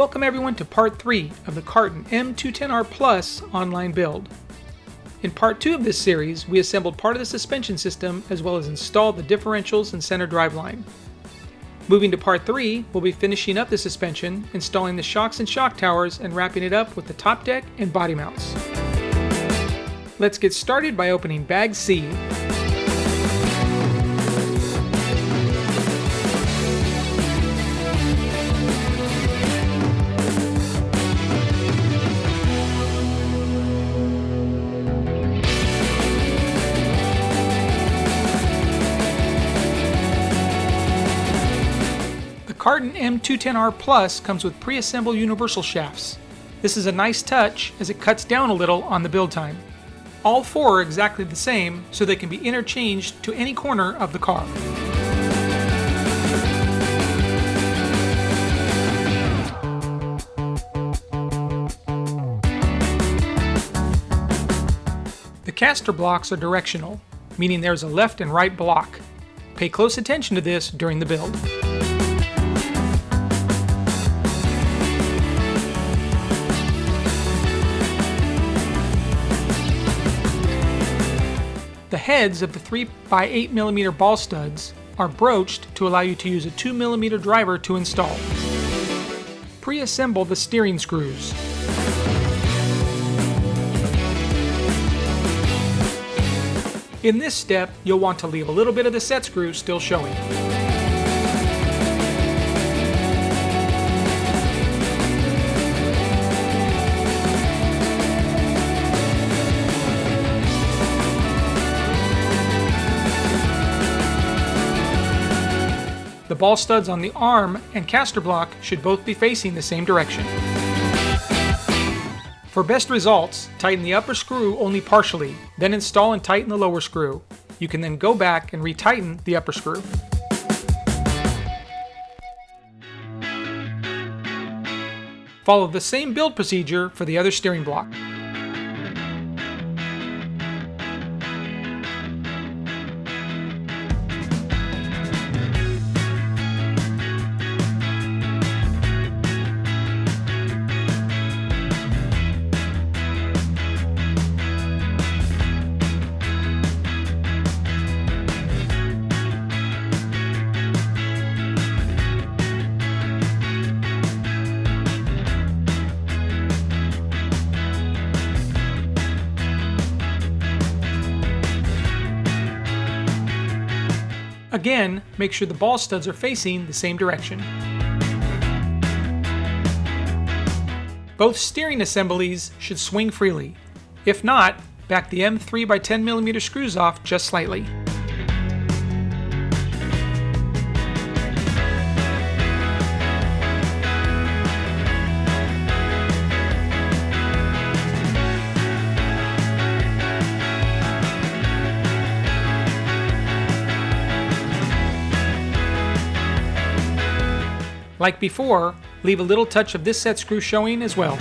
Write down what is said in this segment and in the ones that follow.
Welcome everyone to part 3 of the Carten M210R Plus online build. In part 2 of this series, we assembled part of the suspension system as well as installed the differentials and center driveline. Moving to part 3, we'll be finishing up the suspension, installing the shocks and shock towers, and wrapping it up with the top deck and body mounts. Let's get started by opening Bag C. The Carten M210R Plus comes with pre-assembled universal shafts. This is a nice touch as it cuts down a little on the build time. All four are exactly the same, so they can be interchanged to any corner of the car. The caster blocks are directional, meaning there's a left and right block. Pay close attention to this during the build. The heads of the 3x8mm ball studs are broached to allow you to use a 2mm driver to install. Pre-assemble the steering screws. In this step, you'll want to leave a little bit of the set screw still showing. The ball studs on the arm and caster block should both be facing the same direction. For best results, tighten the upper screw only partially, then install and tighten the lower screw. You can then go back and retighten the upper screw. Follow the same build procedure for the other steering block. Again, make sure the ball studs are facing the same direction. Both steering assemblies should swing freely. If not, back the M3x10mm screws off just slightly. Like before, leave a little touch of this set screw showing as well.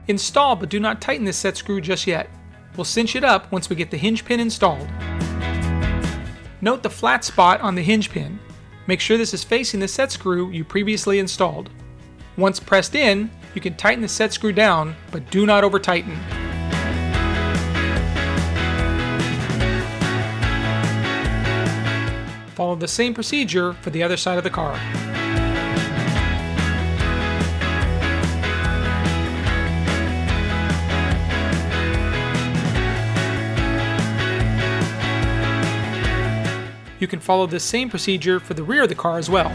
Install, but do not tighten this set screw just yet. We'll cinch it up once we get the hinge pin installed. Note the flat spot on the hinge pin. Make sure this is facing the set screw you previously installed. Once pressed in, you can tighten the set screw down, but do not over tighten. Follow the same procedure for the other side of the car. You can follow this same procedure for the rear of the car as well.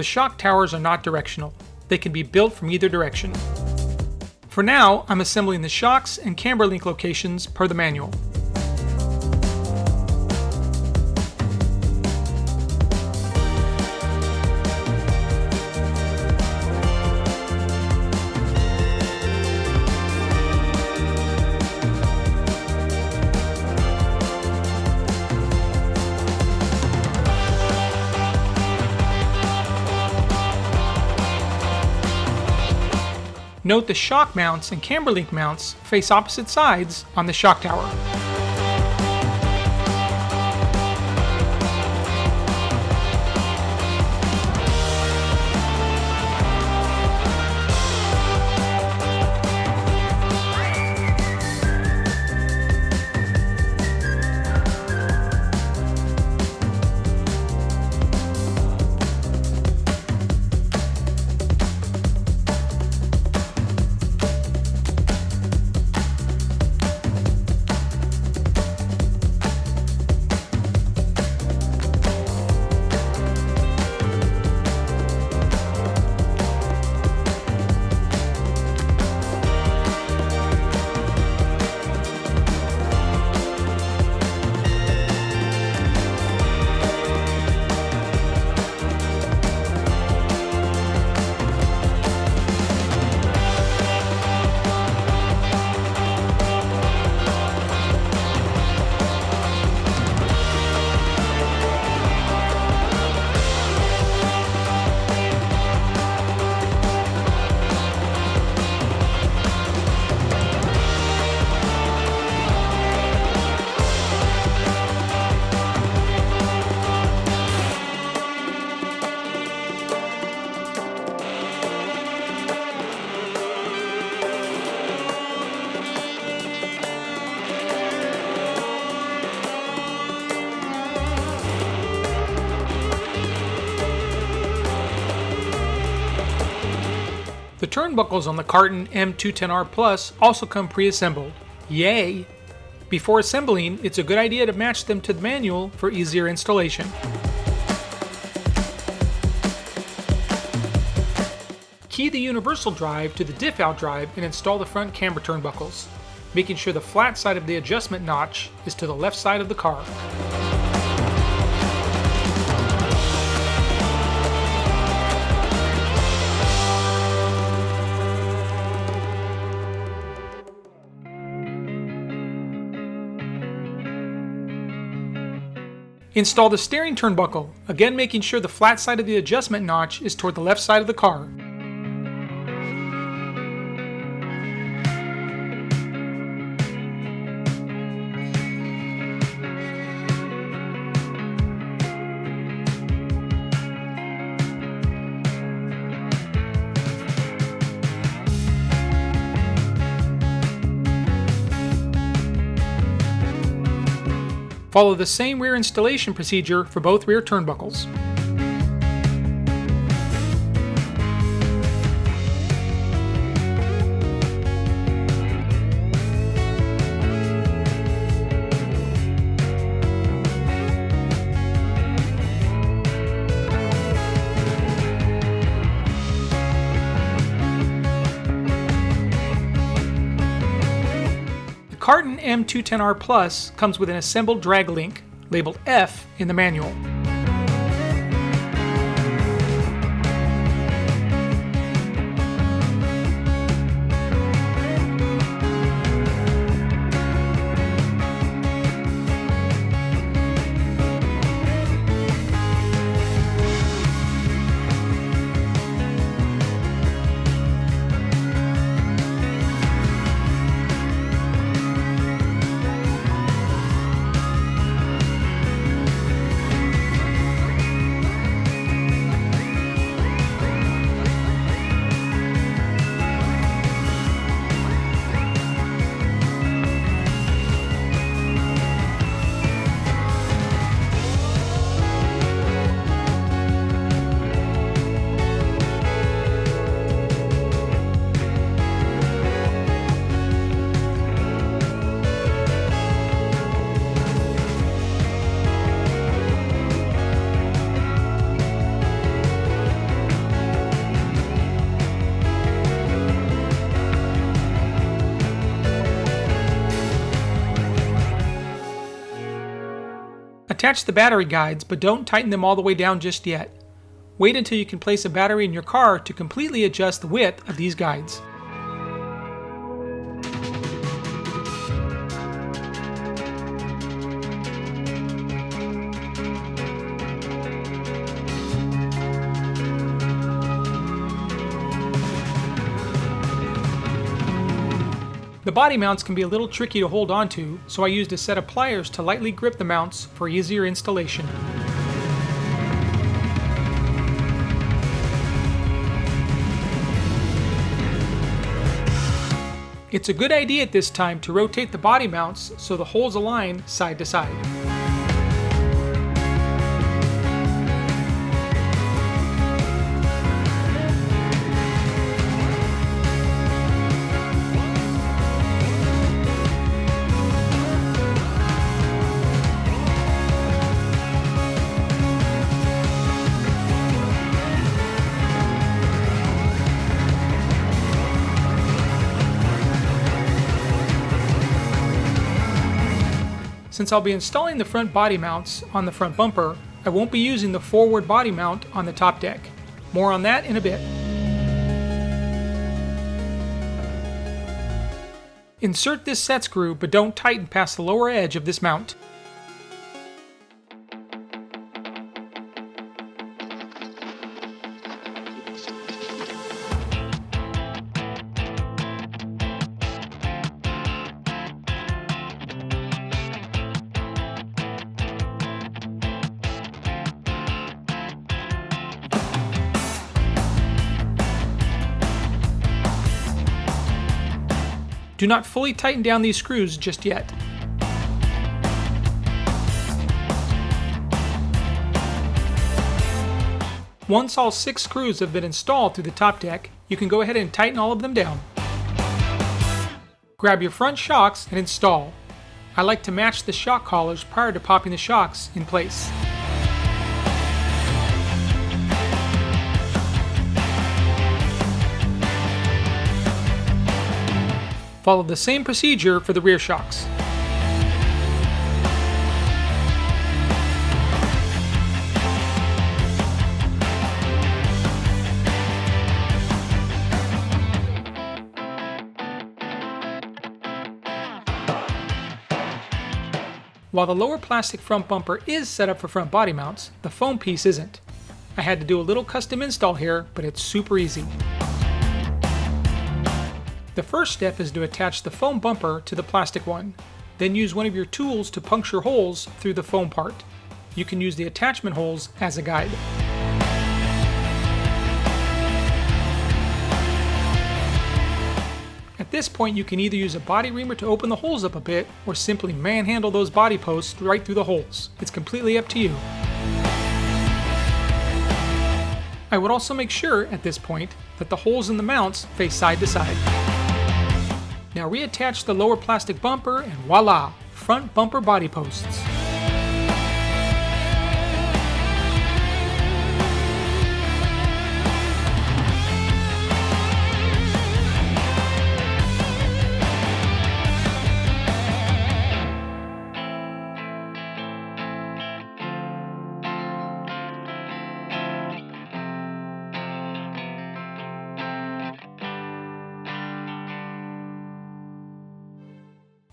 shock towers are not directional. They can be built from either direction. For now, I'm assembling the shocks and camber link locations per the manual. Note the shock mounts and camber link mounts face opposite sides on the shock tower. The turnbuckles on the Carten M210R Plus also come pre-assembled. Yay! Before assembling, it's a good idea to match them to the manual for easier installation. Key the universal drive to the diff-out drive and install the front camber turnbuckles, making sure the flat side of the adjustment notch is to the left side of the car. Install the steering turnbuckle, again making sure the flat side of the adjustment notch is toward the left side of the car. Follow the same rear installation procedure for both rear turnbuckles. The Carten M210R Plus comes with an assembled drag link, labeled F in the manual. Attach the battery guides, but don't tighten them all the way down just yet. Wait until you can place a battery in your car to completely adjust the width of these guides. The body mounts can be a little tricky to hold onto, so I used a set of pliers to lightly grip the mounts for easier installation. It's a good idea at this time to rotate the body mounts so the holes align side to side. Since I'll be installing the front body mounts on the front bumper, I won't be using the forward body mount on the top deck. More on that in a bit. Insert this set screw, but don't tighten past the lower edge of this mount. Do not fully tighten down these screws just yet. Once all 6 screws have been installed through the top deck, you can go ahead and tighten all of them down. Grab your front shocks and install. I like to match the shock collars prior to popping the shocks in place. Follow the same procedure for the rear shocks. While the lower plastic front bumper is set up for front body mounts, the foam piece isn't. I had to do a little custom install here, but it's super easy. The first step is to attach the foam bumper to the plastic one. Then use one of your tools to puncture holes through the foam part. You can use the attachment holes as a guide. At this point, you can either use a body reamer to open the holes up a bit, or simply manhandle those body posts right through the holes. It's completely up to you. I would also make sure, at this point, that the holes in the mounts face side to side. Now reattach the lower plastic bumper and voila! Front bumper body posts.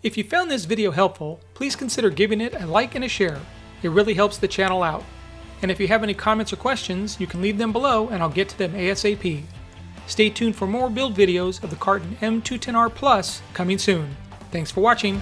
If you found this video helpful, please consider giving it a like and a share. It really helps the channel out. And if you have any comments or questions, you can leave them below and I'll get to them ASAP. Stay tuned for more build videos of the Carten M210R Plus coming soon. Thanks for watching.